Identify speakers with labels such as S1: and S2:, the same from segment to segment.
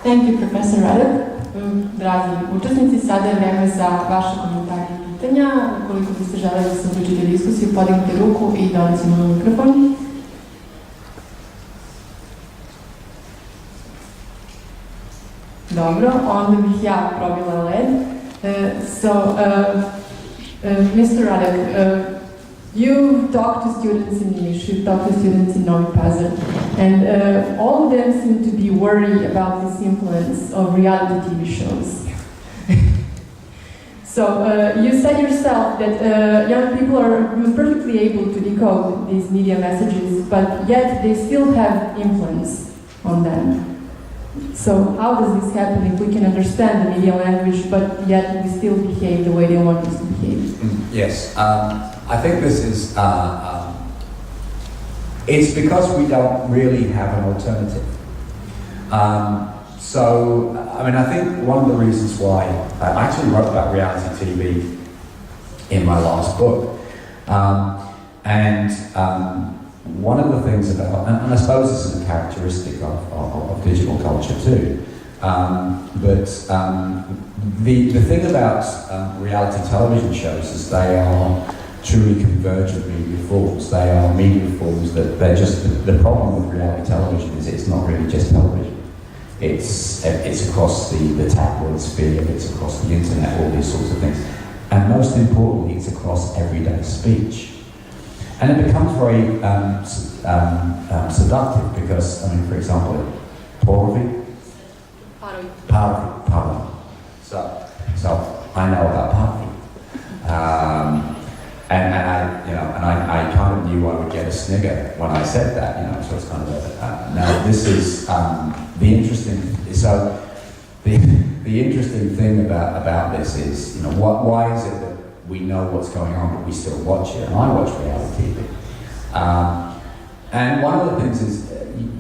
S1: Thank you, Professor Radok. Dragi učesnici, sada je vreme za vaše komentare i pitanja. Ukoliko biste želeli da se uključite u diskusiju, podignite ruku i dolazimo na mikrofon. Dobro, onda bih ja probila led. Mr. Radok, you talk to students in Niš, you talk to students in Novi Pazar, and all of them seem to be worried about this influence of reality TV shows. So you said yourself that young people are perfectly able to decode these media messages, but yet they still have influence on them. So how does this happen if we can understand the media language, but yet we still behave the way they want us to behave?
S2: Yes, I think this is, it's because we don't really have an alternative. So, I mean, I think one of the reasons why, I actually wrote about reality TV in my last book, one of the things about, and I suppose this is a characteristic of digital culture too, the thing about reality television shows is they are truly convergent media forms. They are media forms that they're just, the problem with reality television is it's not really just television. It's across the tabloid sphere, it's across the internet, all these sorts of things. And most importantly, it's across everyday speech. And it becomes very seductive because, I mean, for example, Parovi. So I know about Parovi. And I kind of knew I would get a snigger when I said that, you know, so it's kind of now this is the interesting, so the interesting thing about this is, you know, why is it that we know what's going on but we still watch it? And I watch reality TV. And one of the things is,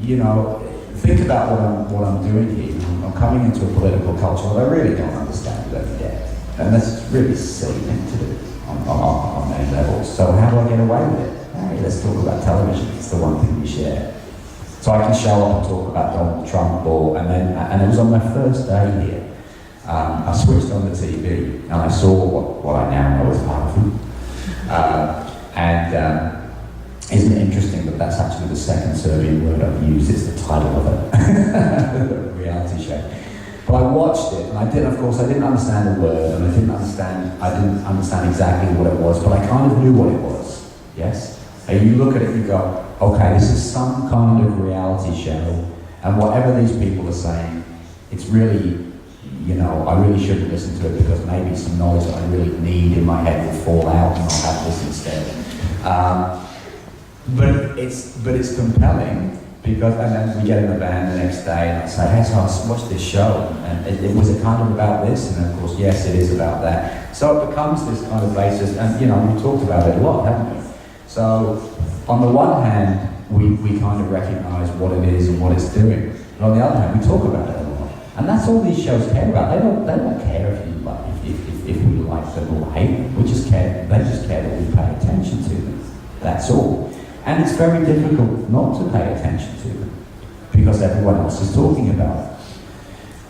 S2: you know, think about what I'm doing here. I'm coming into a political culture that I really don't understand yet. And that's really silly thing to do on many levels. So how do I get away with it? Hey, let's talk about television. It's the one thing we share. So I can show up and talk about Donald Trump, and it was on my first day here. I switched on the TV and I saw what I now know as Parafu. Isn't it interesting that that's actually the second Serbian word I've used? It's the title of a reality show. But I watched it, and I didn't understand the word, and I didn't understand exactly what it was, but I kind of knew what it was, yes? And you look at it and you go, okay, this is some kind of reality show, and whatever these people are saying, it's really, you know, I really shouldn't listen to it because maybe some knowledge that I really need in my head will fall out and I'll have this instead. But it's compelling. Because, and then we get in the van the next day and I say, hey, so I watched this show and it was kind of about this, and of course, yes, it is about that. So it becomes this kind of basis, and you know, we talked about it a lot, haven't we? So on the one hand, we kind of recognize what it is and what it's doing. And on the other hand, we talk about it a lot. And that's all these shows care about. They don't care if we like them or hate them. They just care that we pay attention to them. That's all. And it's very difficult not to pay attention to them because everyone else is talking about it.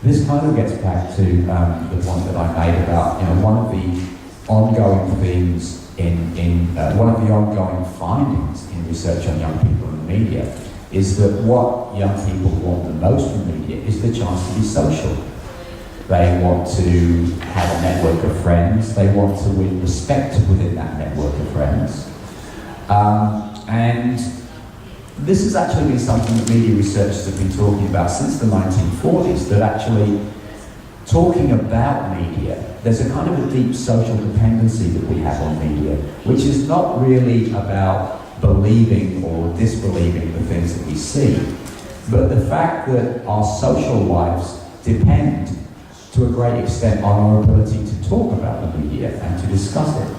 S2: This kind of gets back to the point that I made about, you know, one of the ongoing themes one of the ongoing findings in research on young people and media is that what young people want the most from media is the chance to be social. They want to have a network of friends. They want to win respect within that network of friends. And this has actually been something that media researchers have been talking about since the 1940s, that actually talking about media, there's a kind of a deep social dependency that we have on media, which is not really about believing or disbelieving the things that we see, but the fact that our social lives depend to a great extent on our ability to talk about the media and to discuss it.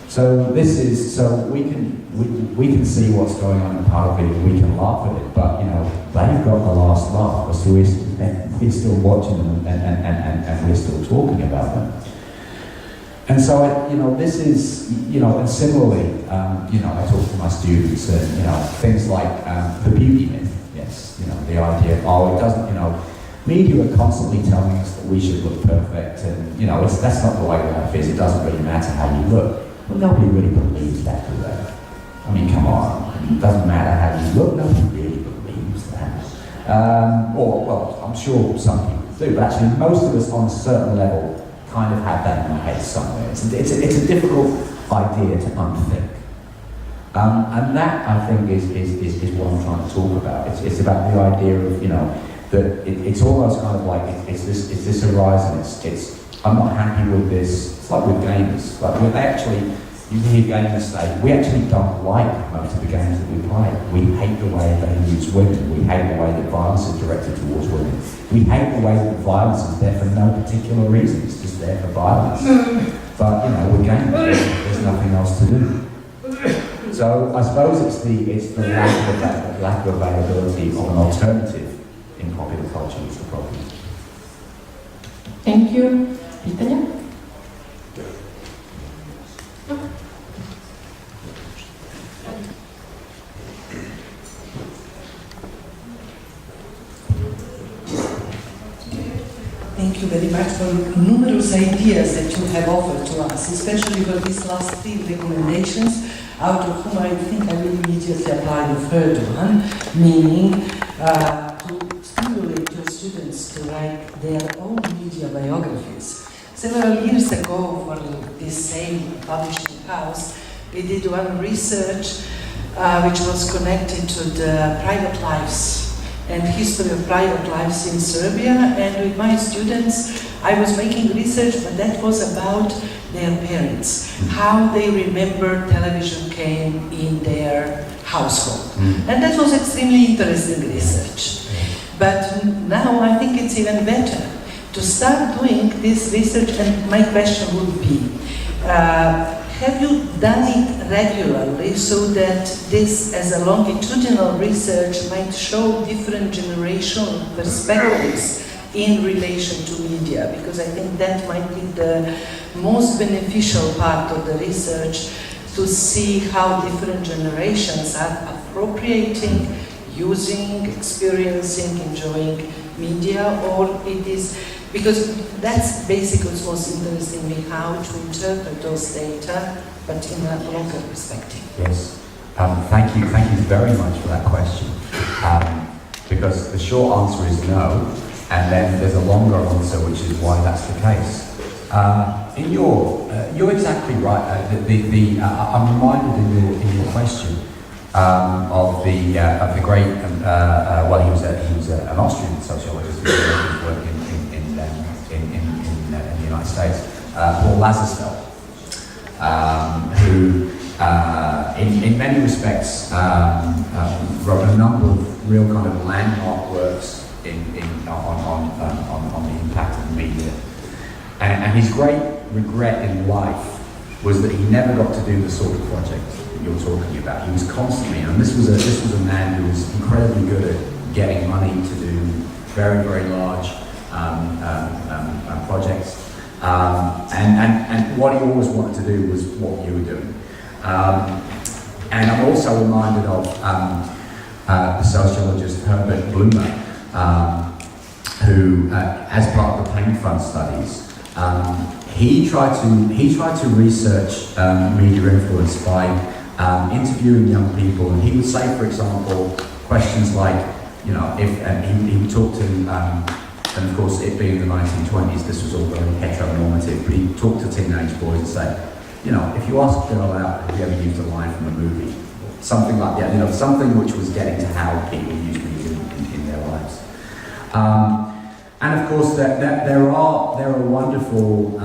S2: So we can see what's going on in part of it, we can laugh at it, but you know, they've got the last laugh because we're still watching them and we're still talking about them. And so, you know, this is, you know, and similarly, you know, I talk to my students and, you know, things like the beauty myth, yes, you know, the idea of, oh, it doesn't, you know, Media are constantly telling us that we should look perfect, and you know, that's not the way life is. It doesn't really matter how you look. Well, nobody really believes that, do they? I mean, come on. It doesn't matter how you look. Nobody really believes that. Or, well, I'm sure some people do, but actually most of us on a certain level kind of have that in our heads somewhere. It's a difficult idea to unthink. And that, I think, is what I'm trying to talk about. It's about the idea of, you know, that it's almost kind of like, it's this horizon, I'm not happy with this. It's like with gamers. Like, we actually, you hear gamers say, we actually don't like most of the games that we play. We hate the way they use women. We hate the way that violence is directed towards women. We hate the way that violence is there for no particular reason. It's just there for violence. But, you know, we're gamers. There's nothing else to do. So I suppose it's the lack of availability of an alternative in popular culture is the problem.
S1: Thank you. Pitanja?
S3: Thank you very much for numerous ideas that you have offered to us, especially for these last 3 recommendations, out of whom I think I will immediately apply the third one, meaning to stimulate your students to write their own media biographies. Several years ago, for this same publishing house, we did one research which was connected to the private lives and history of private lives in Serbia, and with my students I was making research, but that was about their parents, how they remember television came in their household. And that was extremely interesting research. But now I think it's even better to start doing this research, and my question would be, have you done it regularly so that this, as a longitudinal research, might show different generational perspectives in relation to media? Because I think that might be the most beneficial part of the research, to see how different generations are appropriating, using, experiencing, enjoying media, or it is, because that's basically what's most interesting me, how to interpret those data, but in a longer perspective.
S2: Yes, thank you very much for that question, because the short answer is no, and then there's a longer answer, which is why that's the case. You're exactly right. I'm reminded in your question of the great. Well, he was an Austrian sociologist who was working in the United States, Paul Lazarsfeld, who, in many respects, wrote a number of real kind of landmark works on the impact of media. And his great regret in life was that he never got to do the sort of project that you're talking about. He was constantly, and this was a man who was incredibly good at getting money to do very, very large projects. And what he always wanted to do was what you were doing. And I'm also reminded of the sociologist Herbert Blumer, who, as part of the Pain Fund studies, he tried to research media influence by interviewing young people, and he would say, for example, questions like, you know, he would talk to, and of course, it being the 1920s, this was all very heteronormative, but he'd talk to teenage boys and say, you know, if you ask a girl out, have you ever used a line from a movie? Something like that, you know, something which was getting to how people use media in their lives. And of course, there are wonderful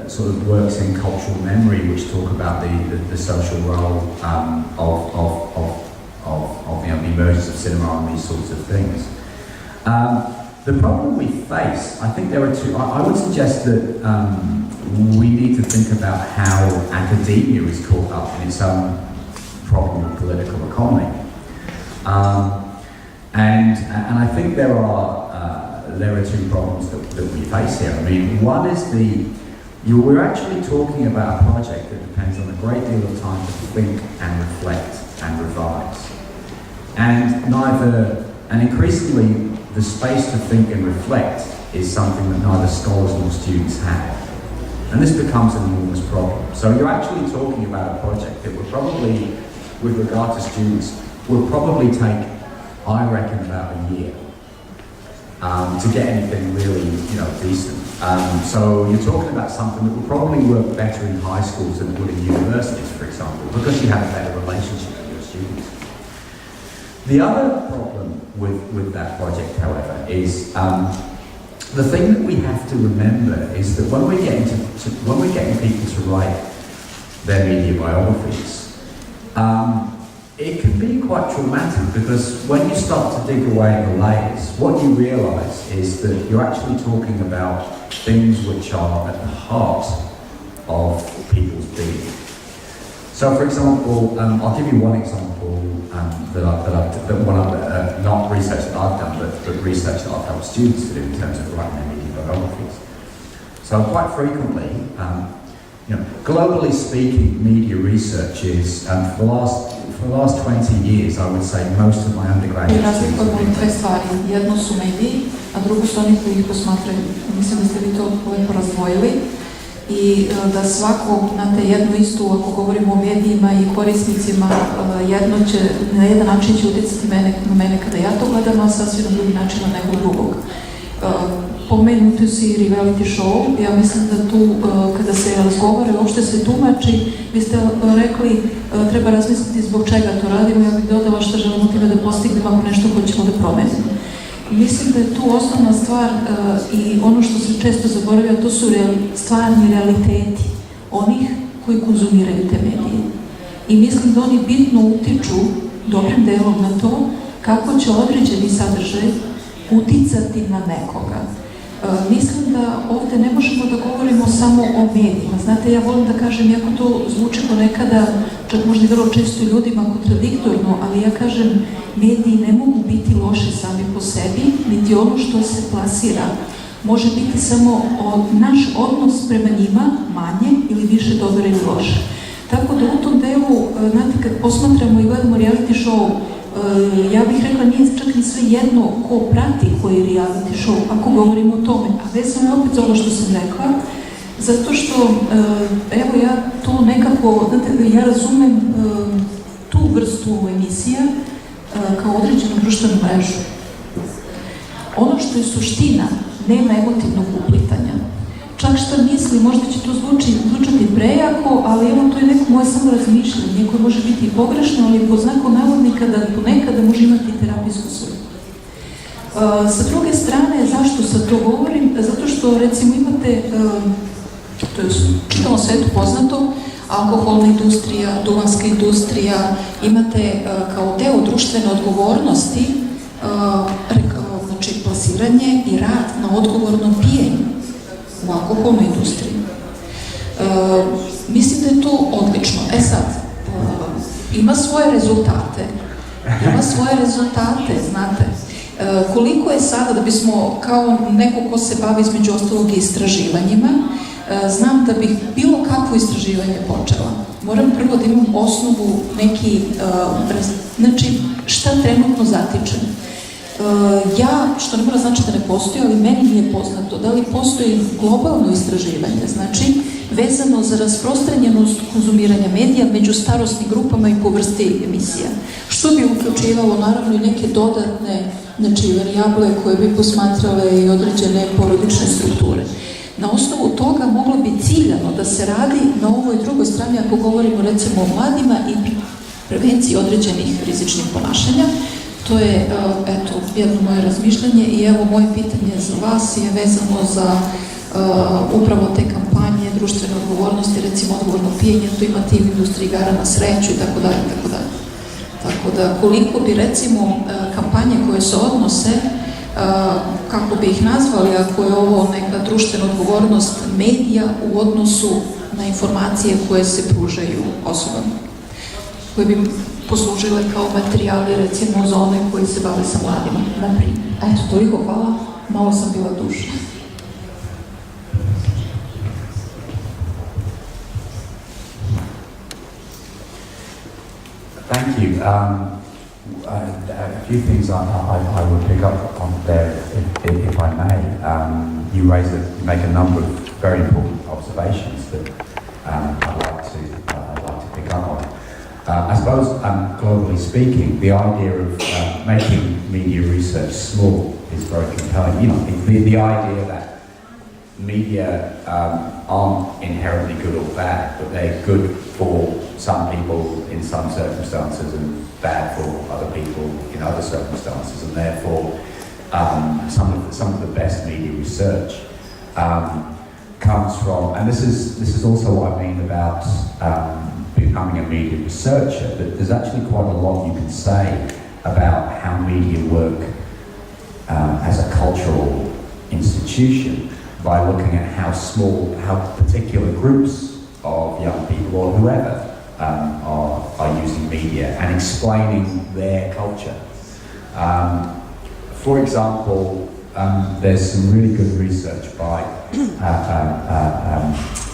S2: sort of works in cultural memory which talk about the social role of you know, the emergence of cinema and these sorts of things. The problem we face, I think there are two. I would suggest that we need to think about how academia is caught up in its own problem of political economy, and I think there are two problems that we face here. I mean, one is we're actually talking about a project that depends on a great deal of time to think and reflect and revise. And increasingly, the space to think and reflect is something that neither scholars nor students have. And this becomes an enormous problem. So you're actually talking about a project that would probably, with regard to students, would probably take, I reckon, about a year to get anything really, decent. So you're talking about something that would probably work better in high schools than it would in universities, for example, because you have a better relationship with your students. The other problem with that project, however, is the thing that we have to remember is that when we're getting people to write their media biographies, it can be quite traumatic, because when you start to dig away in the layers, what you realise is that you're actually talking about things which are at the heart of people's being. So, for example, I'll give you one example not research that I've done, but research that I've helped students to do in terms of writing their media biographies. So, quite frequently, globally speaking, media research is for the last 20 years, I would say most of my undergraduate students.
S4: Razlikujemo dve stvari. Jedno su mediji, a drugo su oni koji ih posmatraju. Mislim da ste vi to lepo razdvojili. I da svako, znate, jedno isto, ako govorimo o medijima i korisnicima, jedno će, na jedan način će utjecati na mene kada ja to gledam, a sasvim na drugi način na nekog drugog. Pomenuti su i rijaliti show, ja mislim da tu, kada se razgovara i uopšte se tumači, vi ste rekli, treba razmisliti zbog čega to radimo, ja bih dodala šta želimo time da postignemo ako nešto hoćemo da promenimo. Mislim da je tu osnovna stvar i ono što se često zaboravlja, to su stvarni realiteti onih koji konzumiraju te medije. I mislim da oni bitno utiču dobrim delom na to kako će određeni sadržaj uticati na nekoga. Mislim da ovde ne možemo da govorimo samo o medijima. Znate, ja volim da kažem, iako to zvuči ponekada, čak možda i vrlo često ljudima kontradiktorno, ali ja kažem, mediji ne mogu biti loši sami po sebi, niti ono što se plasira. Može biti samo naš odnos prema njima manje ili više dobar ili loš. Tako da u tom delu, znate, kad posmatramo i gledamo reality show, ja bih rekla, nije čak ni sve jedno ko prati koji reality show, ako govorimo o tome. A vezano je opet za ono što sam rekla, zato što, evo ja to nekako, znate, ja razumem tu vrstu emisija kao određenu društvenu mrežu. Ono što je suština, nema emotivnog uplitanja. Čak šta misli, možda će to zvučati prejako, ali evo to je neko moje samo razmišljanje, koje može biti i pogrešno, ali po znaku navodnika da ponekada može imati terapijsku svrhu. Sa druge strane, zašto sad to govorim? Zato što, recimo, imate, to je u čitavom svetu poznato, alkoholna industrija, duvanska industrija, imate kao deo društvene odgovornosti, znači plasiranje i rad na odgovornom pijenju u alkoholnoj industriji. Mislim da je to odlično. E sad, ima svoje rezultate, znate. Koliko je sada, da bismo, kao neko ko se bavi između ostalog i istraživanjima, znam da bih bilo kakvo istraživanje počela. Moram prvo da imam osnovu neki, znači šta trenutno zatičem. Ja, što ne mora znači da ne postoji, ali meni nije poznato da li postoji globalno istraživanje, znači vezano za rasprostranjenost konzumiranja medija među starosnim grupama i po vrsti emisija. Što bi uključivalo naravno i neke dodatne, znači varijable koje bi posmatrale i određene porodične strukture. Na osnovu toga moglo bi ciljano da se radi na ovoj drugoj strani, ako govorimo recimo o mladima i prevenciji određenih rizičnih ponašanja. To je, eto, jedno moje razmišljanje i evo moje pitanje za vas je vezano za upravo te kampanje društvene odgovornosti, recimo odgovorno pijenje, tu imate i u industriji igara na sreću i tako dalje, tako dalje. Tako da koliko bi recimo kampanje koje se odnose, kako bi ih nazvali, ako je ovo neka društvena odgovornost medija u odnosu na informacije koje se pružaju osobama, koje bi poslužile kao materijali recimo za one koji se bave sa mladima, naprimjer. Eto, toliko hvala, malo sam bila duša.
S2: Thank you. A few things I would pick up on there, if I may. You make a number of very important observations that I'd like to pick up on. I suppose, globally speaking, the idea of making media research small is very compelling. You know, the idea that media aren't inherently good or bad, but they're good for some people in some circumstances and bad for other people in other circumstances, and therefore some of the best media research comes from, and this is also what I mean about becoming a media researcher, that there's actually quite a lot you can say about how media work as a cultural institution by looking at how particular groups of young people or whoever are using media and explaining their culture. For example, there's some really good research by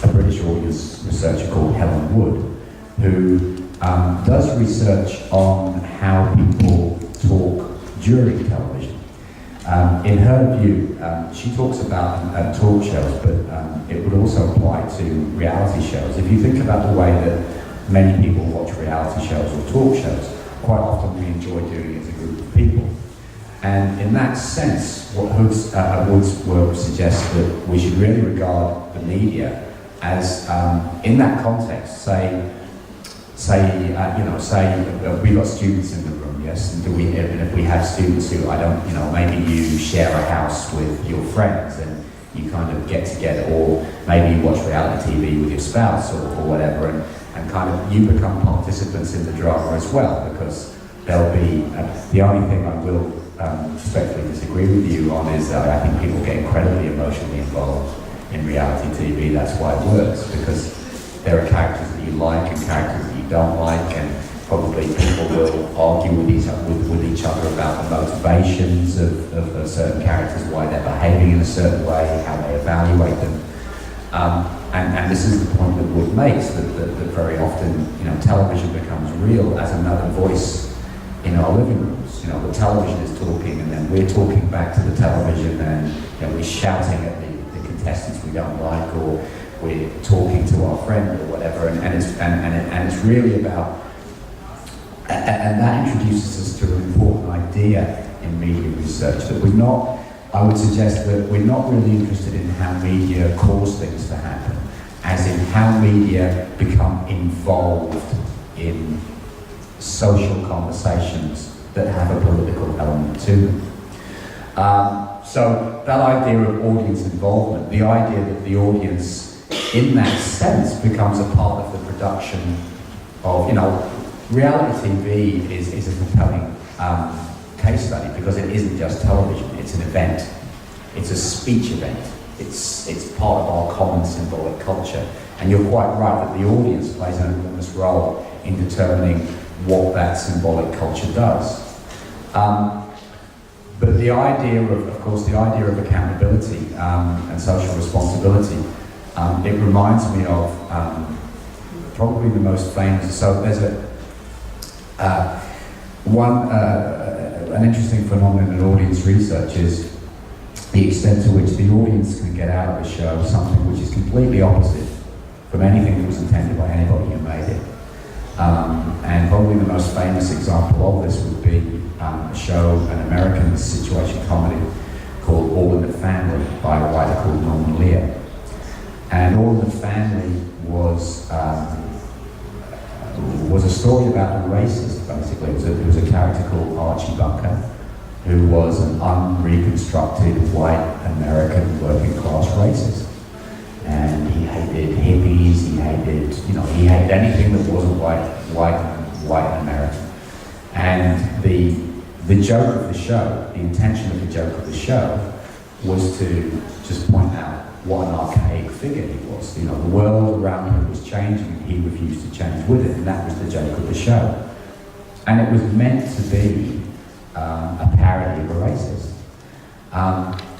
S2: a British audience researcher called Helen Wood, who does research on how people talk during television. In her view, she talks about talk shows, but it would also apply to reality shows. If you think about the way that many people watch reality shows or talk shows, quite often we enjoy doing it as a group of people. And in that sense, what Wood's work suggests that we should really regard the media as, in that context, say we've got students in the room, yes, and if we have students who, maybe you share a house with your friends and you kind of get together, or maybe you watch reality TV with your spouse or whatever, and kind of you become participants in the drama as well, because there'll be, the only thing I will respectfully disagree with you on is that I think people get incredibly emotionally involved in reality TV. That's why it works, because there are characters that you like and characters that you don't like, and probably people will argue with each other about the motivations of certain characters, why they're behaving in a certain way, how they evaluate them. And this is the point that Wood makes, that very often, television becomes real as another voice in our living rooms. The television is talking, and then we're talking back to the television, and we're shouting at the contestants we don't like, or we're talking to our friend or whatever, and it's really about, and that introduces us to an important idea in media research, that I would suggest that we're not really interested in how media cause things to happen, as in how media become involved in social conversations that have a political element to them. So that idea of audience involvement, the idea that the audience in that sense becomes a part of the production of, reality TV is a compelling case study, because it isn't just television, it's an event. It's a speech event. It's part of our common symbolic culture. And you're quite right that the audience plays an enormous role in determining what that symbolic culture does. But the idea of course, the idea of accountability and social responsibility, it reminds me of probably the most famous. So there's an interesting phenomenon in audience research is the extent to which the audience can get out of a show something which is completely opposite from anything that was intended by anybody who made it. And probably the most famous example of this would be a show, an American situation comedy called All in the Family by a writer called Norman Lear. And All in the Family was a story about a racist, basically. It was a character called Archie Bunker, who was an unreconstructed white American working class racist. And he hated hippies, he hated anything that wasn't white American. And the joke of the show, the intention of the joke of the show, was to just point out what an archaic figure he was. The world around him was changing, and he refused to change with it, and that was the joke of the show. And it was meant to be a parody of a racist.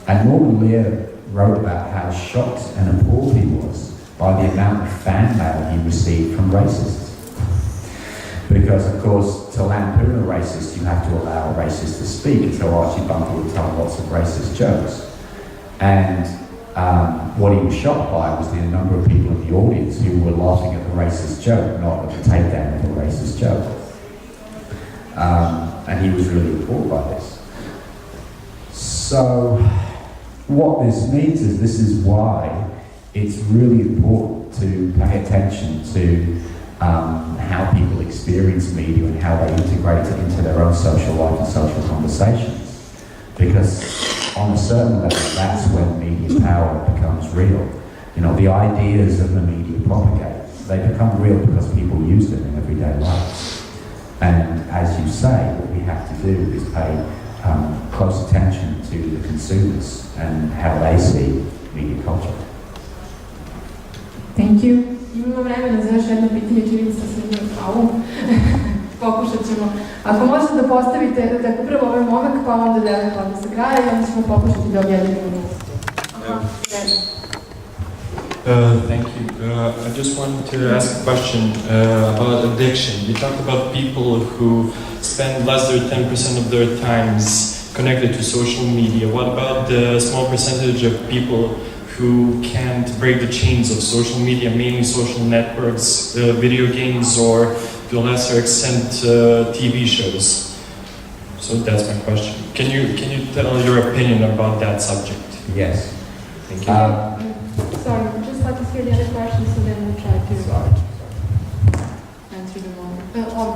S2: And Norman Lear wrote about how shocked and appalled he was by the amount of fan mail he received from racists, Because, of course, to lampoon a racist, you have to allow a racist to speak. And so Archie Bunker would tell lots of racist jokes. And what he was shocked by was the number of people in the audience who were laughing at the racist joke, not at the takedown of the racist joke. And he was really appalled by this. So, what this means is this is why it's really important to pay attention to how people experience media and how they integrate it into their own social life and social conversations. Because on a certain level, that's when media power becomes real. You know, the ideas that the media propagate, they become real because people use them in everyday life. And as you say, what we have to do is pay close attention to the consumers and how they see media culture.
S1: Thank you. Imamo vremena za još jedno pitanje, čini se sa pravom. Pokušat ćemo. Ako možete da postavite, dakle prvo ovaj momak, pa onda devet, pa onda sa kraja i onda ćemo pokušati da objedinimo.
S5: Thank you. I just wanted to ask a question about addiction. You talked about people who spend less than 10% of their times connected to social media. What about the small percentage of people who can't break the chains of social media, mainly social networks, video games, or to a lesser extent TV shows? So that's my question. Can you tell your opinion about that subject?
S2: Yes.
S5: Thank you.
S1: Sorry, just let us hear the other question, so then we'll try to answer them all.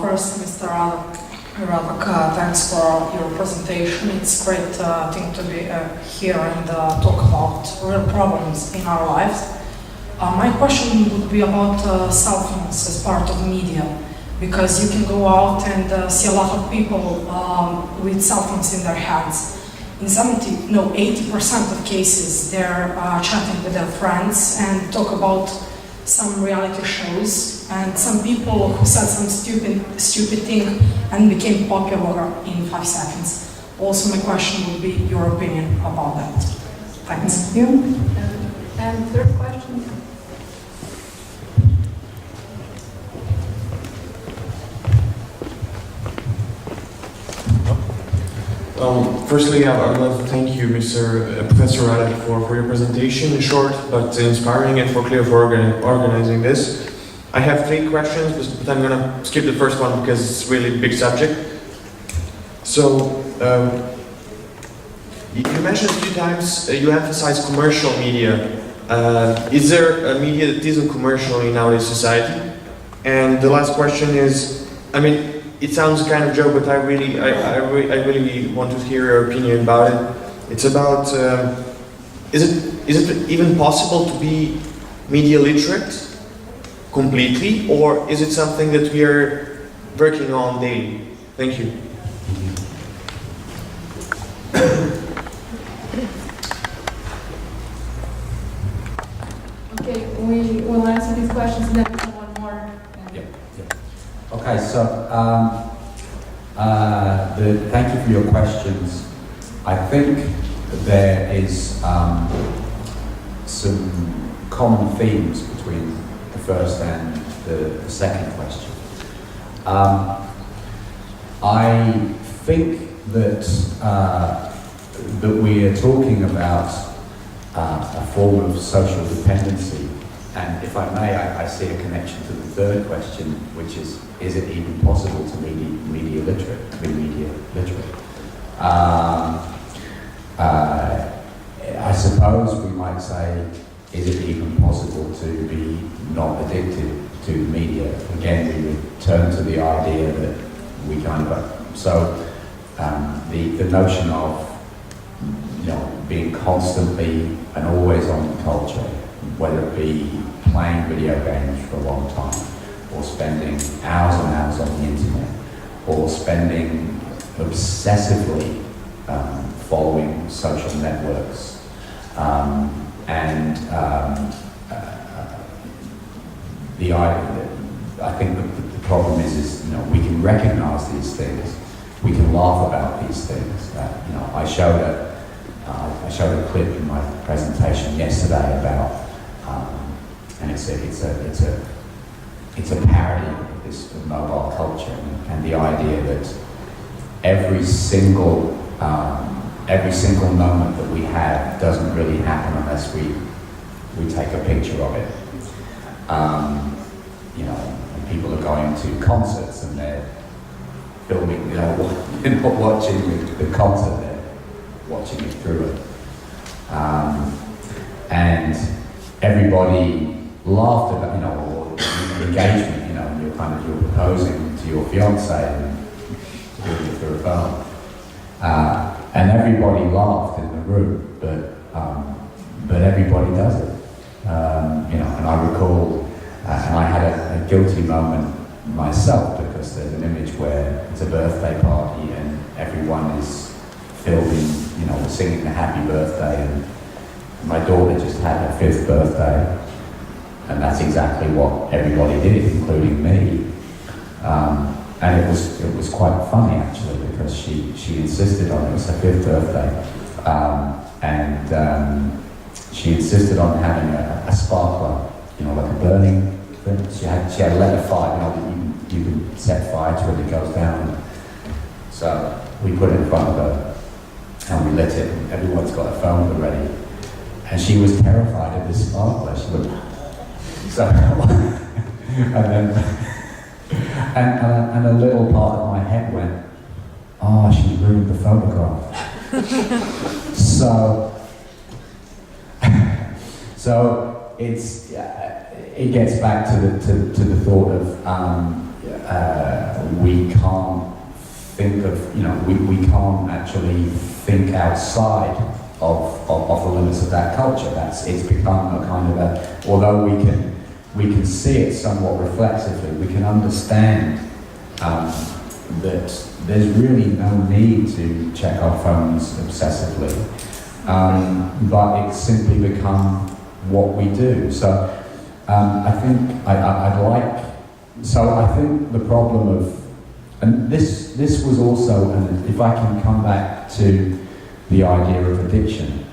S6: First, Mr. Radok, thanks for your presentation. It's a great thing to be here and talk about real problems in our lives. My question would be about selfness as part of media, because you can go out and see a lot of people with selfness in their hands. In 80% of cases, they're chatting with their friends and talk about some reality shows, and some people who said some stupid thing and became popular in 5 seconds. Also, my question would be your opinion about that. Thanks.
S1: Thank you. And third question.
S7: Firstly, I would like to thank you, Professor Radok, for your presentation, short but inspiring, and for organizing this. I have 3 questions, but I'm going to skip the first one because it's really a big subject. So, you mentioned a few times you emphasize commercial media. Is there a media that isn't commercial in nowadays society? And the last question is, I mean, it sounds kind of joke, but I really want to hear your opinion about it. It's about, is it even possible to be media literate completely, or is it something that we are working on daily? Thank you.
S1: Okay, we will answer these questions and then one more.
S2: Okay, so thank you for your questions. I think there is some common themes between the first and the second question. I think that we are talking about a form of social dependency. And if I may, I see a connection to the third question, which is it even possible to be media literate? I suppose we might say, is it even possible to be not addicted to media? Again, we return to the idea that we kind of, the notion of, being constantly and always on culture, whether it be playing video games for a long time, or spending hours and hours on the internet, or spending obsessively following social networks. I think the problem is we can recognize these things, we can laugh about these things. I showed a clip in my presentation yesterday about and it's a parody of this mobile culture, and the idea that every single moment that we have doesn't really happen unless we take a picture of it. You know, and people are going to concerts and they're filming, you know, they're not watching the concert, they're watching it through it. And everybody laughed about, you know, or engagement, you know, you're proposing to your fiance and doing it through a phone. And everybody laughed in the room, but everybody does it. You know, and I recall, and I had a guilty moment myself, because there's an image where it's a birthday party and everyone is filming, you know, singing the happy birthday, and my daughter just had her 5th birthday, and that's exactly what everybody did, including me. And it was quite funny actually, because she insisted on it. It was her 5th birthday, and she insisted on having a sparkler, you know, like a burning thing. She had a letter 5, you know, that you can set fire to it, it goes down. So we put it in front of her and we lit it, and everyone's got a phone ready. And she was terrified of this sparkler. She went, so, and a little part of my head went, oh, she ruined the photograph. So it gets back to the thought of we can't think of, you know, we can't actually think outside of the limits of that culture. It's become a kind of although we can see it somewhat reflexively, we can understand that there's really no need to check our phones obsessively, but it's simply become what we do. So I think I think the problem of, and this was also, and if I can come back to the idea of addiction,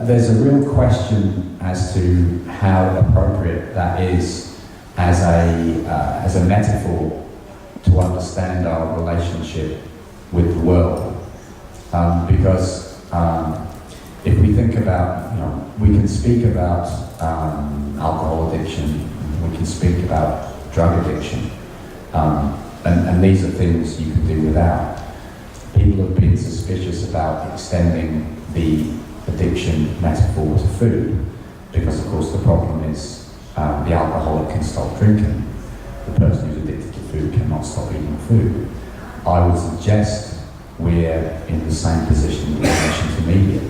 S2: there's a real question as to how appropriate that is as a metaphor to understand our relationship with the world, because if we think about, you know, we can speak about alcohol addiction, we can speak about drug addiction, and these are things you can do without. People have been suspicious about extending the addiction metaphor to food, because of course the problem is the alcoholic can stop drinking, the person who's addicted to food cannot stop eating food. I would suggest we're in the same position in relation to media.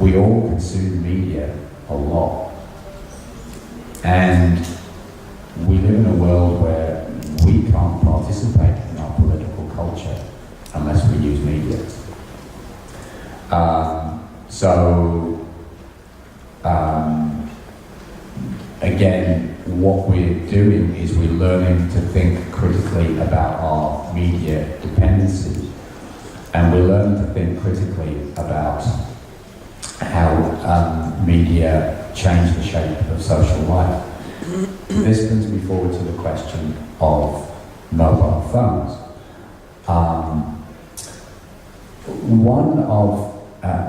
S2: We all consume media a lot, and we live in a world where we can't participate in our political culture unless we use media. Again, what we're doing is we're learning to think critically about our media dependency, and we're learning to think critically about how media change the shape of social life. This brings me forward to the question of mobile phones.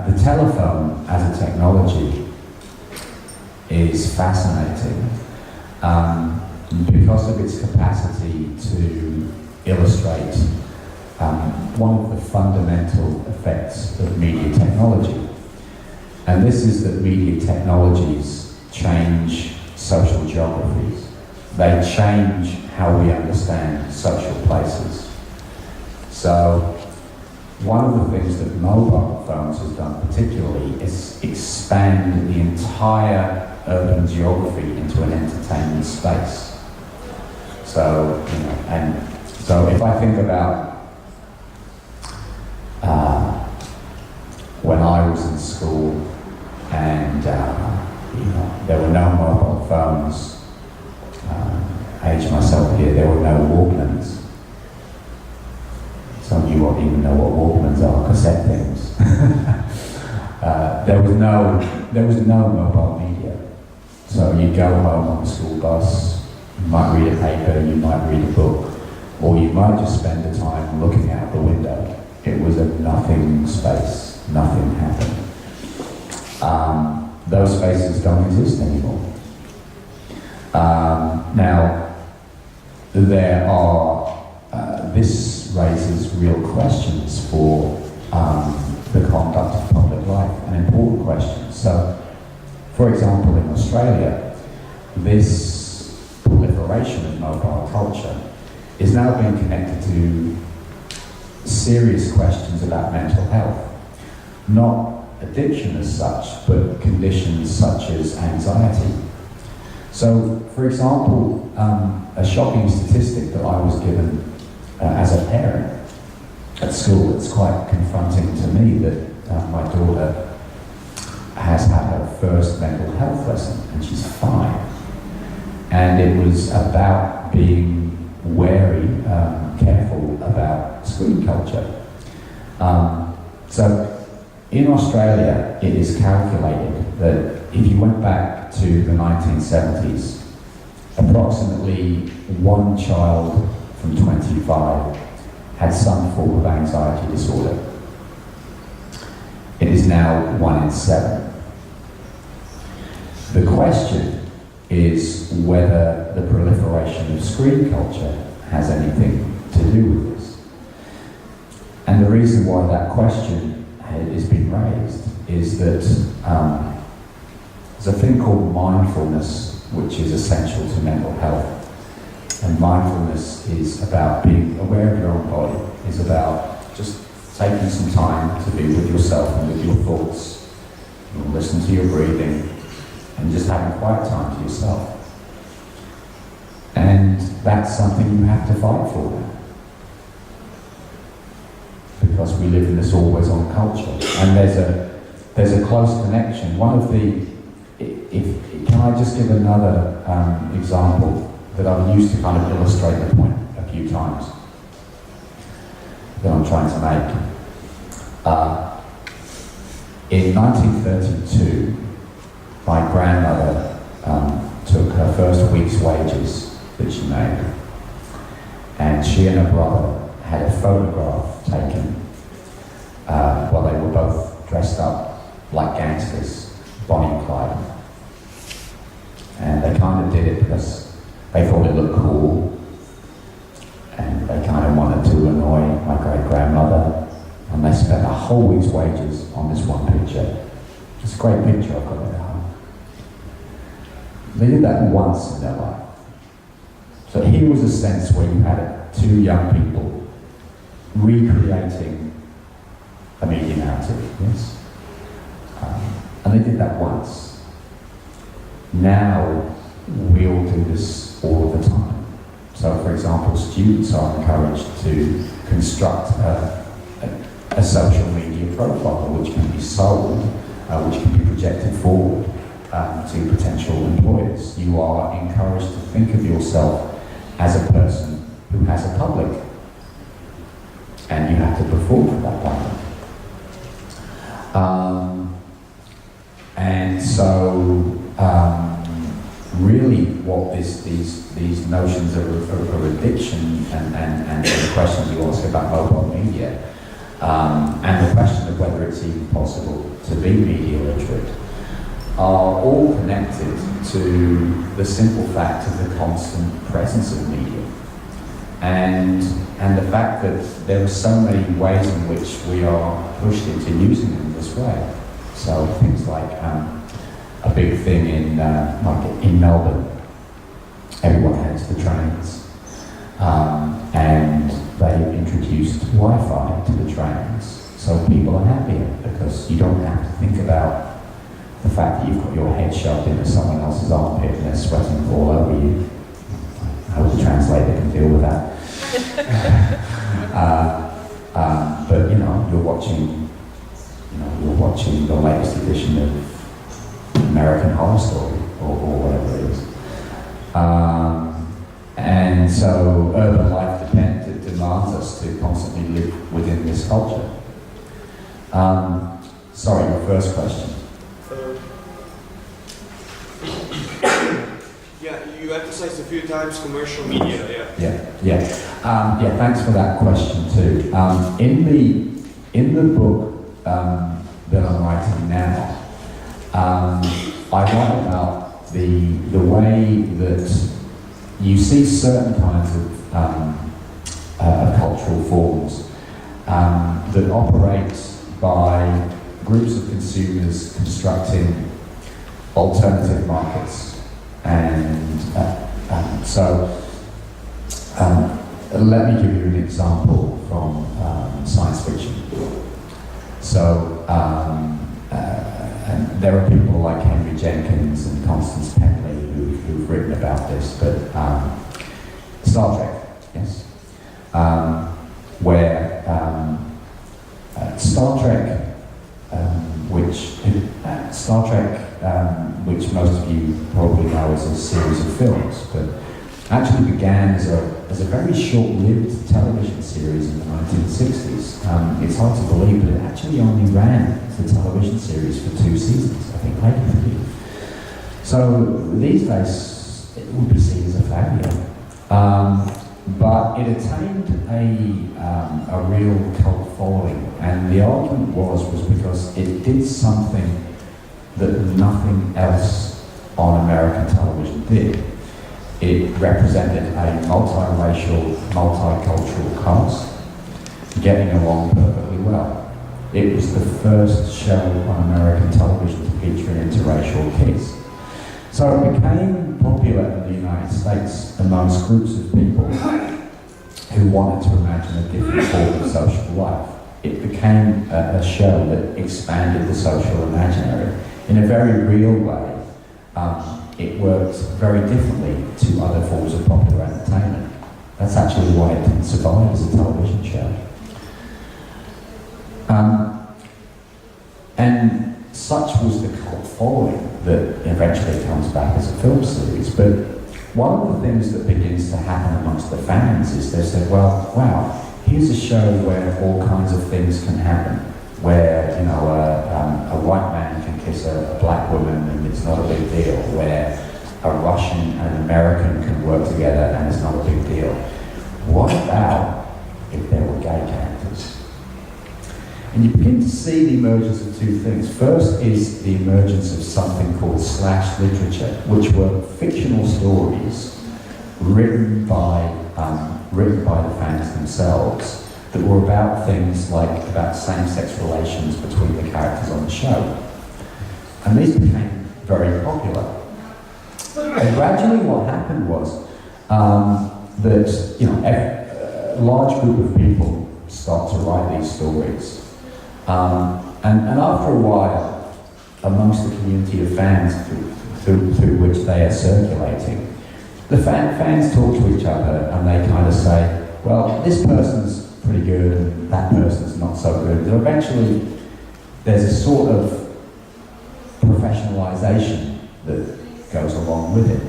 S2: The telephone as a technology is fascinating because of its capacity to illustrate one of the fundamental effects of media technology. And this is that media technologies change social geographies. They change how we understand social places. So one of the things that mobile phones has done particularly is expand the entire urban geography into an entertainment space. So, you know, and so if I think about when I was in school, and you know, there were no mobile phones. Age myself here, there were no Walkmans. Some of you won't even know what Walkmans are, cassette things. There was no mobile media. So you go home on the school bus, you might read a paper, you might read a book, or you might just spend the time looking out the window. It was a nothing space, nothing happened. Those spaces don't exist anymore. Now, there are, this raises real questions for the conduct of public life, and important questions. So, for example, in Australia, this proliferation of mobile culture is now being connected to serious questions about mental health. Not addiction as such, but conditions such as anxiety. So, for example, a shocking statistic that I was given as a parent at school, it's quite confronting to me that my daughter has had her first mental health lesson, and she's 5. And it was about being wary, careful about screen culture. So in Australia, it is calculated that if you went back to the 1970s, approximately 1 child from 25 had some form of anxiety disorder. It is now 1 in 7. The question is whether the proliferation of screen culture has anything to do with this. And the reason why that question is being raised is that there's a thing called mindfulness, which is essential to mental health. And mindfulness is about being aware of your own body, is about just taking some time to be with yourself and with your thoughts, and listen to your breathing, and just having quiet time to yourself. And that's something you have to fight for now. Because we live in this always-on culture. And there's a close connection. One of the, can I just give another example that I've used to kind of illustrate the point a few times that I'm trying to make. In 1932, my grandmother took her first week's wages that she made, and she and her brother had a photograph taken while they were both dressed up like gangsters, Bonnie and Clyde. And they kind of did it because they thought it looked cool, and they kind of wanted to annoy my great-grandmother, and they spent a whole week's wages on this one picture. It's a great picture, I've got it at home. They did that once in their life. So here was a sense where you had 2 young people recreating a media narrative, yes? And they did that once. Now, we all do this all the time. So, for example, students are encouraged to construct a social media profile which can be sold, which can be projected forward to potential employers. You are encouraged to think of yourself as a person who has a public, and you have to perform for that public. And so, really, what these notions of addiction and the questions you ask about mobile media, and the question of whether it's even possible to be media literate, are all connected to the simple fact of the constant presence of media, and the fact that there are so many ways in which we are pushed into using them this way. So things like a big thing in Melbourne, everyone heads the trains, and they introduced Wi-Fi to the trains, so people are happier because you don't have to think about the fact that you've got your head shoved into someone else's armpit and they're sweating all over you. I hope the translator can deal with that. But you're watching the latest edition of American Horror Story or whatever it is. And so urban life demands us to constantly live within this culture. Sorry, your first question.
S7: you emphasized a few times commercial media.
S2: Yeah. Thanks for that question too. In the book that I'm writing now, I write about the way that you see certain kinds of cultural forms that operate by groups of consumers constructing alternative markets. And let me give you an example from science fiction. So and there are people like Henry Jenkins and Constance Penley who've written about this, but Star Trek, yes, where Star Trek, which most of you probably know as a series of films, but actually began as a very short-lived television series in the 1960s. It's hard to believe, but it actually only ran as a television series for 2 seasons, I think, maybe 3. So these days, it would be seen as a failure. But it attained a real cult following, and the argument was because it did something that nothing else on American television did. It represented a multiracial, multicultural cast getting along perfectly well. It was the first show on American television to feature an interracial kiss. So it became popular in the United States amongst groups of people who wanted to imagine a different form of social life. It became a show that expanded the social imaginary in a very real way. It worked very differently to other forms of popular entertainment. That's actually why it didn't survive as a television show. And such was the cult following that eventually comes back as a film series. But one of the things that begins to happen amongst the fans is they say, well, wow, here's a show where all kinds of things can happen, where, you know, a white man can kiss a black woman and it's not a big deal, where a Russian and an American can work together and it's not a big deal. What about if there were gay characters? And you begin to see the emergence of 2 things. First is the emergence of something called slash literature, which were fictional stories written by the fans themselves that were about things like about same-sex relations between the characters on the show. And these became very popular. And gradually what happened was that, you know, a large group of people start to write these stories. And after a while, amongst the community of fans through which they are circulating, the fans talk to each other and they kind of say, well, this person's pretty good and that person's not so good. And eventually, there's a sort of professionalization that goes along with it.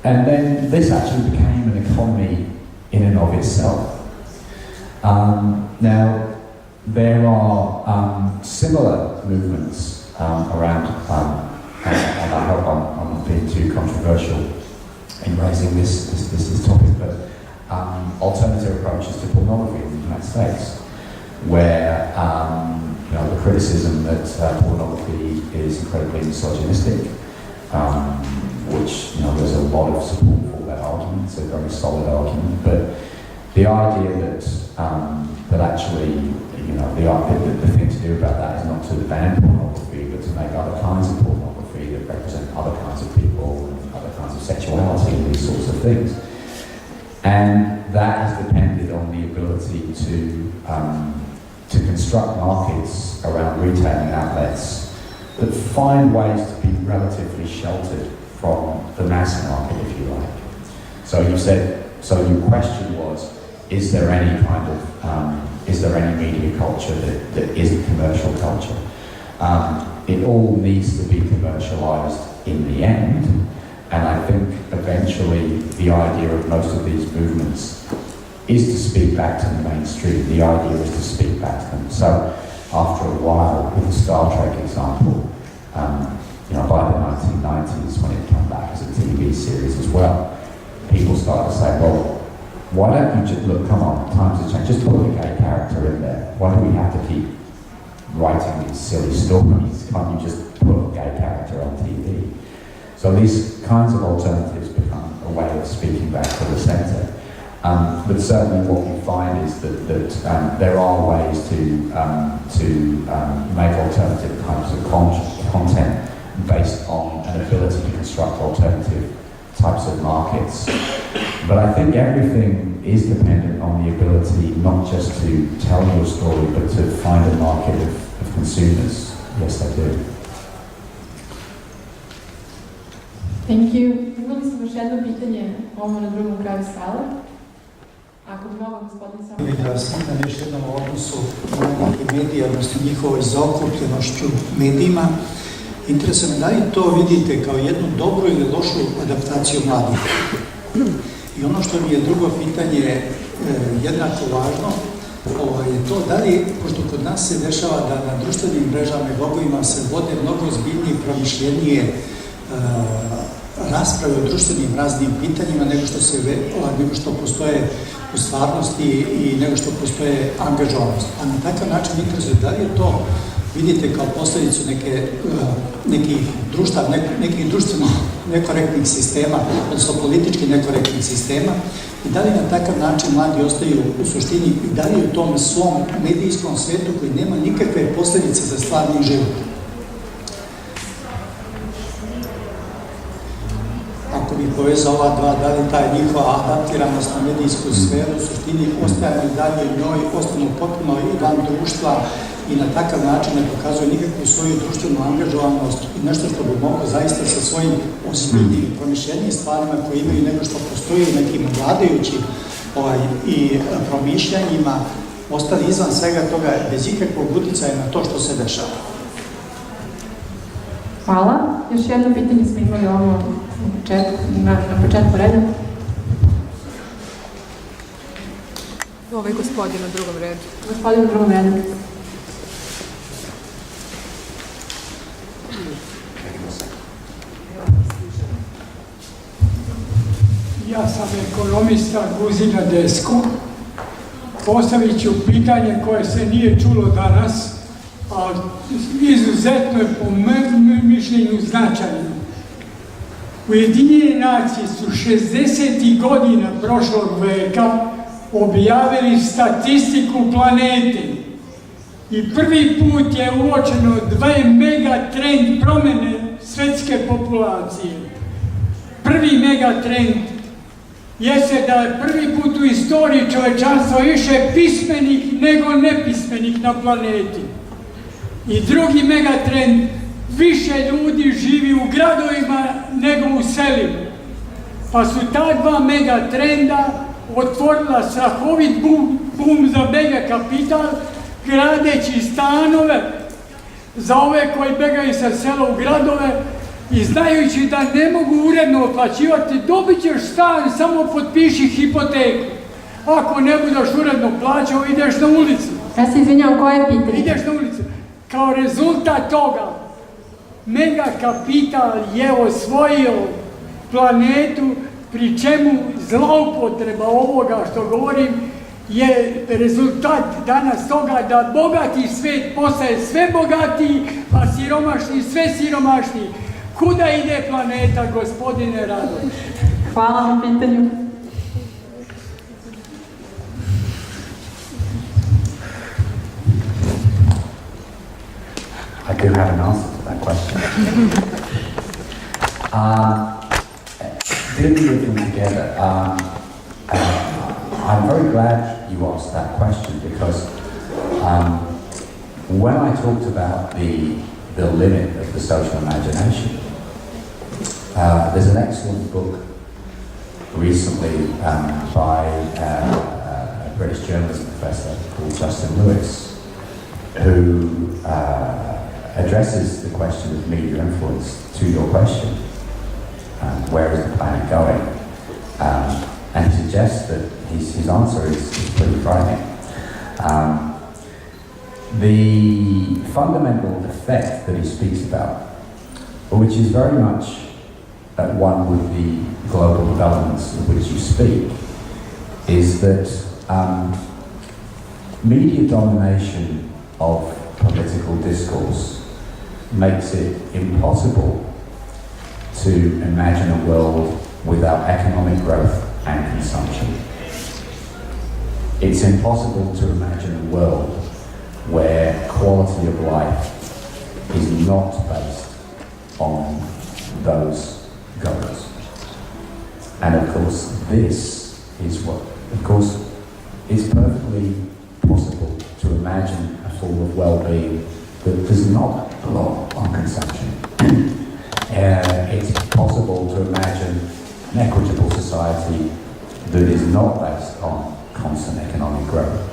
S2: And then this actually became an economy in and of itself. Now, there are similar movements around, and I hope I'm not being too controversial in raising this topic, but alternative approaches to pornography in the United States, where you know, the criticism that pornography is incredibly misogynistic, which, you know, there's a lot of support for that argument. It's a very solid argument, but the idea that actually, you know, the thing to do about that is not to ban pornography, but to make other kinds of pornography that represent other kinds of people, and other kinds of sexuality, and these sorts of things. And that has depended on the ability to construct markets around retailing outlets that find ways to be relatively sheltered from the mass market, if you like. So you said, so your question was, is there any media culture that isn't commercial culture? It all needs to be commercialized in the end, and I think eventually the idea of most of these movements is to speak back to the mainstream. The idea is to speak back to them. So after a while, with the Star Trek example, you know, by the 1990s when it came back series as well, people start to say, well, why don't you just, look, come on, times have changed, just put a gay character in there. Why do we have to keep writing these silly stories? Can't you just put a gay character on TV? So these kinds of alternatives become a way of speaking back to the centre. But certainly what we find is that there are ways to make alternative kinds of content based on an ability to construct alternative types of markets. But I think everything is dependent on the ability not just to tell your story, but to find a market of consumers. Yes, I do.
S1: Thank you. Imali smo još jedno pitanje ovo na drugom kraju sale. Ako bi mogao gospodin samo...
S8: Ja sam na još jednom odnosu medija, odnosno njihovoj zaokupljenošću medijima. Interesuje me da li to vidite kao jednu dobru ili lošu adaptaciju mladih. I ono što mi je drugo pitanje jednako važno, je to da li, pošto kod nas se dešava da na društvenim mrežama i blogovima se vode mnogo ozbiljnije i promišljenije rasprave o društvenim raznim pitanjima nego što postoje u stvarnosti i nego što postoje angažovanost. A na takav način interesuje da li je to vidite kao posljedicu nekih društveno nekorektnih sistema, odnosno politički nekorektnih sistema, i da li na takav način mladi ostaju u suštini i da li u tom svom medijskom svetu koji nema nikakve posljedice za stvarni život. Ako bih povezao ova dva, da li ta njihova adaptiranost na medijsku sferu u suštini ostajamo i dalje u njoj, ostanu potpuno i van društva i na takav način ne pokazuju nikakvu svoju društvenu angažovanost i nešto što bi moglo zaista sa svojim ozbiljnim i promišljenim stvarima koje imaju nego što postoji nekim vladajućim i promišljanjima ostali izvan svega toga bez ikakvog uticaja na to što se dešava.
S1: Hvala. Još jedno pitanje smo imali ovo na početku reda.
S9: Ovaj gospodin na drugom redu.
S1: Gospodin na drugom redu.
S10: Ja sam ekonomista Guzina Desko. Postavit ću pitanje koje se nije čulo danas, a izuzetno je po mom mišljenju značajno. Ujedinjene nacije su 60. godina prošlog veka objavili statistiku planete i prvi put je uočeno 2 megatrend promjene svetske populacije. Prvi megatrend jeste da je prvi put u istoriji čovečanstva više pismenih nego nepismenih na planeti. I drugi megatrend, više ljudi živi u gradovima nego u selima. Pa su ta dva megatrenda otvorila strahovit bum za mega kapital, gradeći stanove za ove koji begaju sa sela u gradove i znajući da ne mogu uredno otplaćivati, dobit ćeš stan, samo potpiši hipoteku. Ako ne budeš uredno plaćao, ideš na ulicu.
S1: Ja se izvinjam, koje je pitanje?
S10: Ideš na ulicu. Kao rezultat toga, mega kapital je osvojio planetu, pri čemu zloupotreba ovoga što govorim je rezultat danas toga da bogati svet postaje sve bogatiji, a siromašni sve siromašniji. Kuda ide planeta, gospodine Radok?
S1: Hvala na pitanju.
S2: I do have an answer to that question. Dealing with them together, I'm very glad you asked that question because when I talked about the limit of the social imagination, there's an excellent book recently by a British journalism professor called Justin Lewis, who addresses the question of media influence to your question. Where is the planet going? And he suggests that his answer is pretty frightening. The fundamental effect that he speaks about, which is very much at one with the global developments of which you speak is that media domination of political discourse makes it impossible to imagine a world without economic growth and consumption. It's impossible to imagine a world where quality of life is not based on those goals. And of course, this is what, of course, it's perfectly possible to imagine a form of well-being that does not rely on consumption. It's possible to imagine an equitable society that is not based on constant economic growth.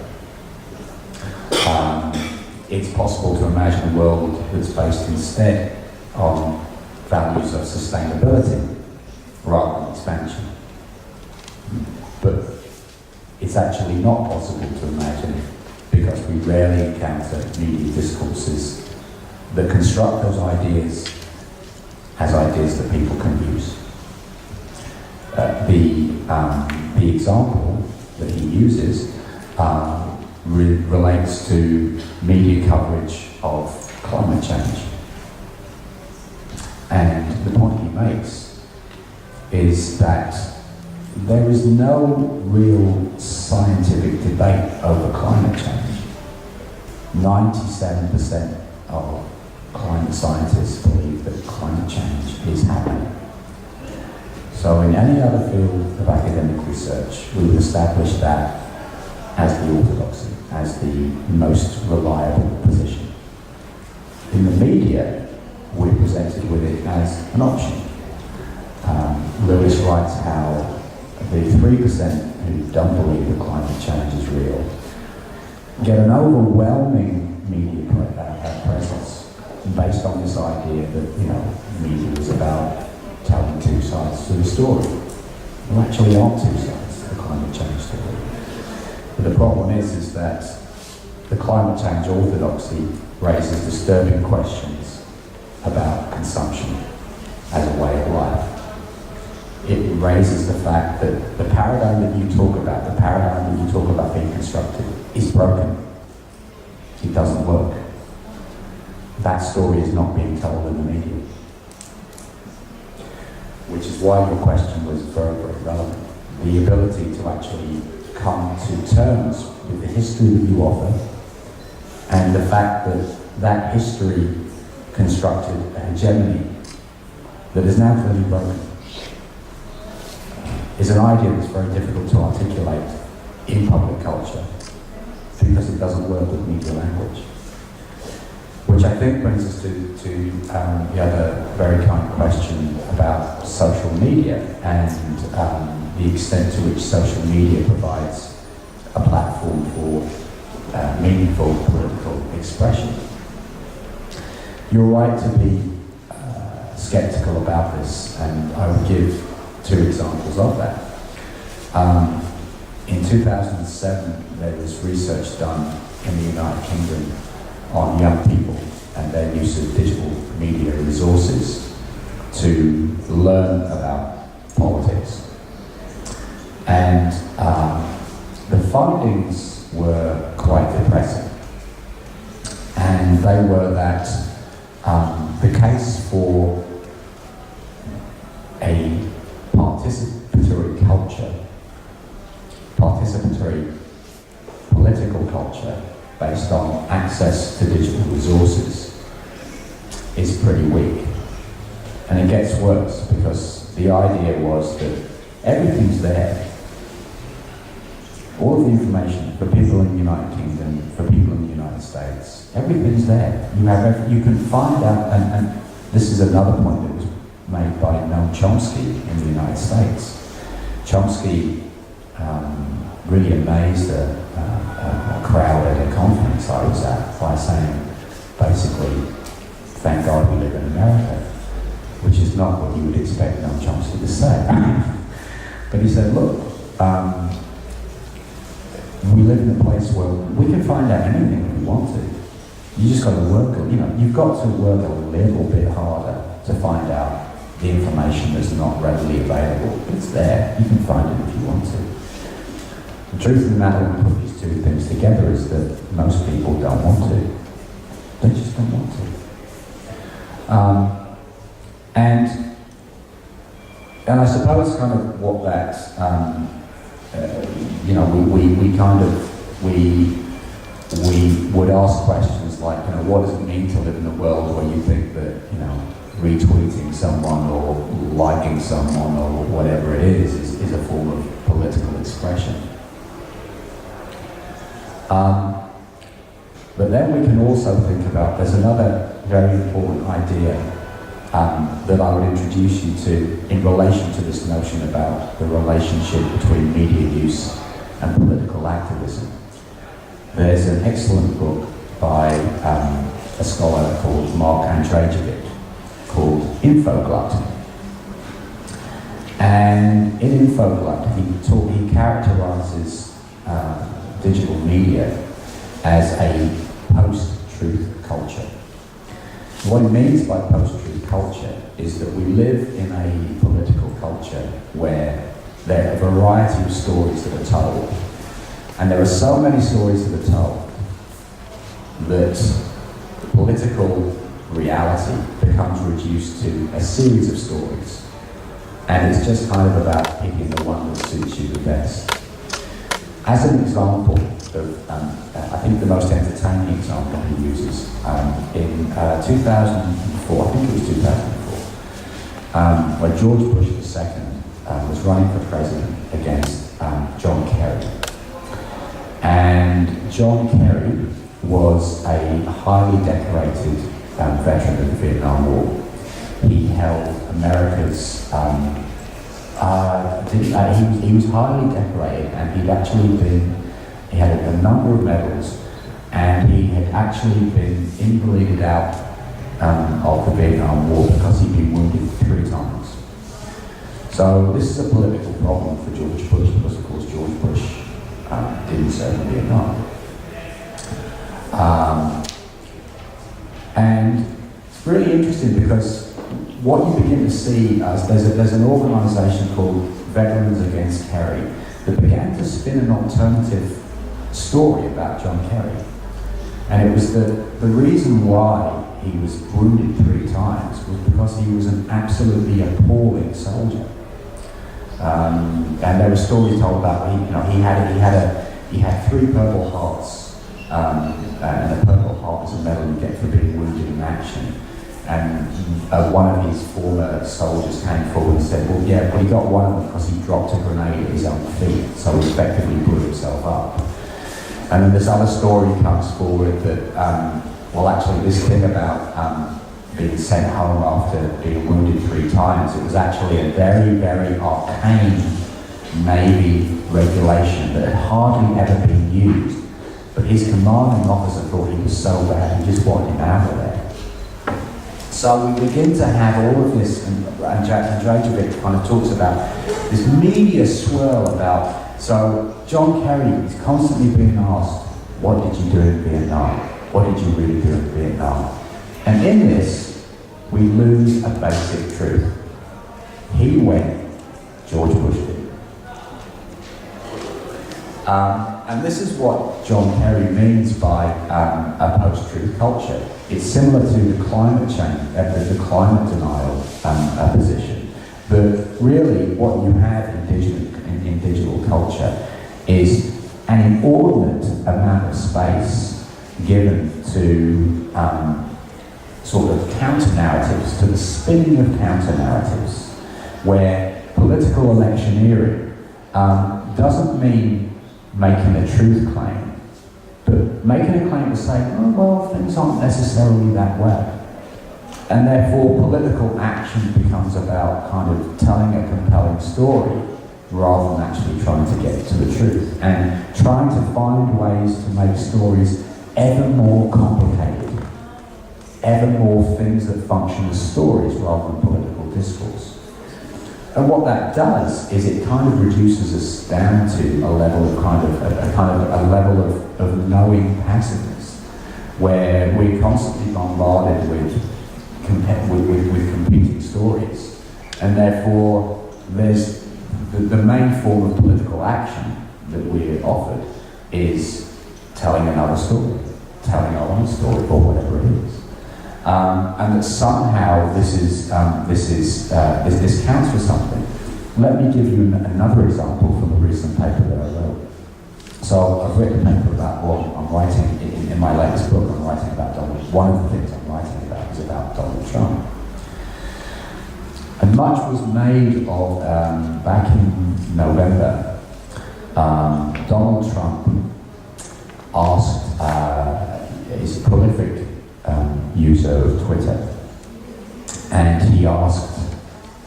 S2: It's possible to imagine a world that's based instead on values of sustainability rather than expansion. But it's actually not possible to imagine because we rarely encounter media discourses that construct those ideas as ideas that people can use. The example that he uses relates to media coverage of climate change. And the point he makes is that there is no real scientific debate over climate change. 97% of climate scientists believe that climate change is happening. So in any other field of academic research, we would establish that as the orthodoxy, as the most reliable position. In the media, we're presented with it as an option. Lewis writes how the 3% who don't believe that climate change is real get an overwhelming media presence based on this idea that, media is about telling two sides to the story. There actually aren't two sides to the climate change story. But the problem is that the climate change orthodoxy raises disturbing questions about consumption as a way of life. It raises the fact that the paradigm that you talk about, being constructed, is broken. It doesn't work. That story is not being told in the media. Which is why your question was very, very relevant. The ability to actually come to terms with the history that you offer and the fact that that history constructed a hegemony that is now clearly broken is an idea that's very difficult to articulate in public culture because it doesn't work with media language. Which I think brings us to the other very kind question about social media and the extent to which social media provides a platform for meaningful political expression. You're right to be skeptical about this, and I would give two examples of that. In 2007, there was research done in the United Kingdom on young people and their use of digital media resources to learn about politics. And the findings were quite depressing. And they were that the case for a participatory political culture based on access to digital resources is pretty weak. And it gets worse because the idea was that everything's there. All of the information for people in the United Kingdom, for people in the United States, everything's there. You can find out, and this is another point that was made by Noam Chomsky in the United States. Chomsky really amazed a crowd at a conference I was at by saying, basically, thank God we live in America, which is not what you would expect Noam Chomsky to say. But he said, look, we live in a place where we can find out anything if we want to. You just got to work, you've got to work a little bit harder to find out the information that's not readily available. It's there, you can find it if you want to. The truth of the matter when we put these two things together is that most people don't want to. They just don't want to. And I suppose kind of what that, you know, we would ask questions like, you know, what does it mean to live in a world where you think that, you know, retweeting someone or liking someone or whatever it is a form of political expression. But then we can also think about, there's another very important idea that I would introduce you to in relation to this notion about the relationship between media use and political activism. There's an excellent book by a scholar called Mark Andrejevic called Infoglut. And in Infoglut, he characterizes digital media as a post-truth culture. What he means by post-truth culture is that we live in a political culture where there are a variety of stories that are told. And there are so many stories that are told that political reality becomes reduced to a series of stories. And it's just kind of about picking the one that suits you the best. As an example of, I think the most entertaining example he uses, in 2004, I think it was 2004, when George Bush II was running for president against John Kerry. And John Kerry was a highly decorated veteran of the Vietnam War. He held America's, he was highly decorated, and he had a number of medals, and he had actually been invalided out of the Vietnam War because he'd been wounded 3 times. So this is a political problem for George Bush, because of course George Bush didn't serve in Vietnam. And it's really interesting because what you begin to see is there's an organisation called Veterans Against Kerry that began to spin an alternative story about John Kerry. And it was the reason why he was wounded 3 times was because he was an absolutely appalling soldier. And there were stories told about he had 3 Purple Hearts, and a Purple Heart is a medal you get for being wounded in action. And one of his former soldiers came forward and said, well, he got one of them because he dropped a grenade at his own feet, so he effectively blew himself up. And then this other story comes forward that, actually this thing about being sent home after being wounded 3 times, it was actually a very, very arcane Navy regulation that had hardly ever been used. But his commanding officer thought he was so bad, he just wanted him out of there. So we begin to have all of this, and Andrejevic kind of talks about this media swirl about, so John Kerry is constantly being asked, what did you do in Vietnam? What did you really do in Vietnam? And in this, we lose a basic truth. He went, George Bush did. And this is what John Kerry means by a post-truth culture. It's similar to the climate change, the climate denial position. But really, what you have in digital culture is an inordinate amount of space given to sort of counter-narratives, to the spinning of counter-narratives, where political electioneering doesn't mean making a truth claim, but making a claim to say, oh, well, things aren't necessarily that way. And therefore, political action becomes about kind of telling a compelling story rather than actually trying to get to the truth and trying to find ways to make stories ever more complicated, ever more things that function as stories rather than political discourse. And what that does is it kind of reduces us down to a level of a level of knowing passiveness, where we're constantly bombarded with competing stories, And therefore, there's the main form of political action that we're offered is telling another story, telling our own story, or whatever it is. And that somehow this counts for something. Let me give you another example from a recent paper that I wrote. So I've written a paper about, well, I'm writing, in my latest book, I'm writing about Donald. One of the things I'm writing about is about Donald Trump. And much was made of, back in November, Donald Trump asked, is a prolific user of Twitter, and he asked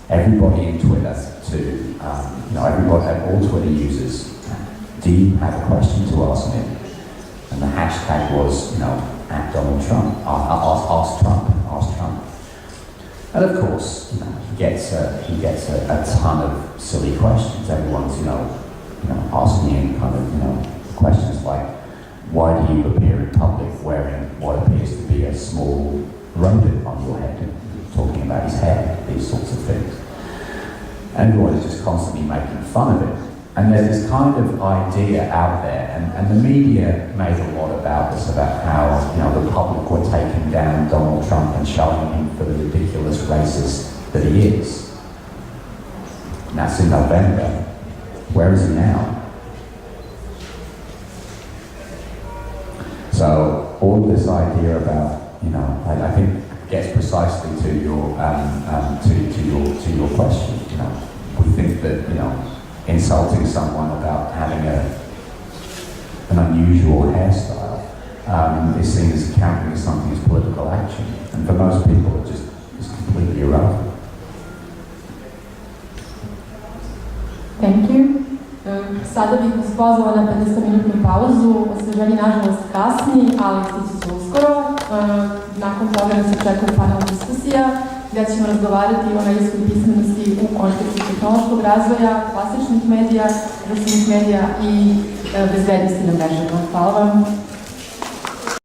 S2: everybody in Twitter to, everybody, all Twitter users, do you have a question to ask me? And the hashtag was, at Donald Trump, ask Trump. And of course, he gets a ton of silly questions. Everyone's, asking him kind of, questions like, why do you appear in public wearing what appears to be a small rodent on your head? Talking about his hair, these sorts of things. Everyone is just constantly making fun of it. And there's this kind of idea out there, and the media made a lot about this, about how the public were taking down Donald Trump and showing him for the ridiculous racist that he is. And that's in November. Where is he now? So all this idea about, I think gets precisely to your question. We think that insulting someone about having an unusual hairstyle is seen as counting as something as political action, and for most people it just is completely irrelevant.
S1: Thank you. Sada bih vas pozvala na 50-minutnu pauzu, osveženje nažalost kasni, ali stići će uskoro. Nakon toga nas očekuje panel diskusija, gdje ćemo razgovarati o medijskoj pismenosti u kontekstu tehnološkog razvoja, klasičnih medija, društvenih medija i bezbednosti na mrežama. Hvala vam.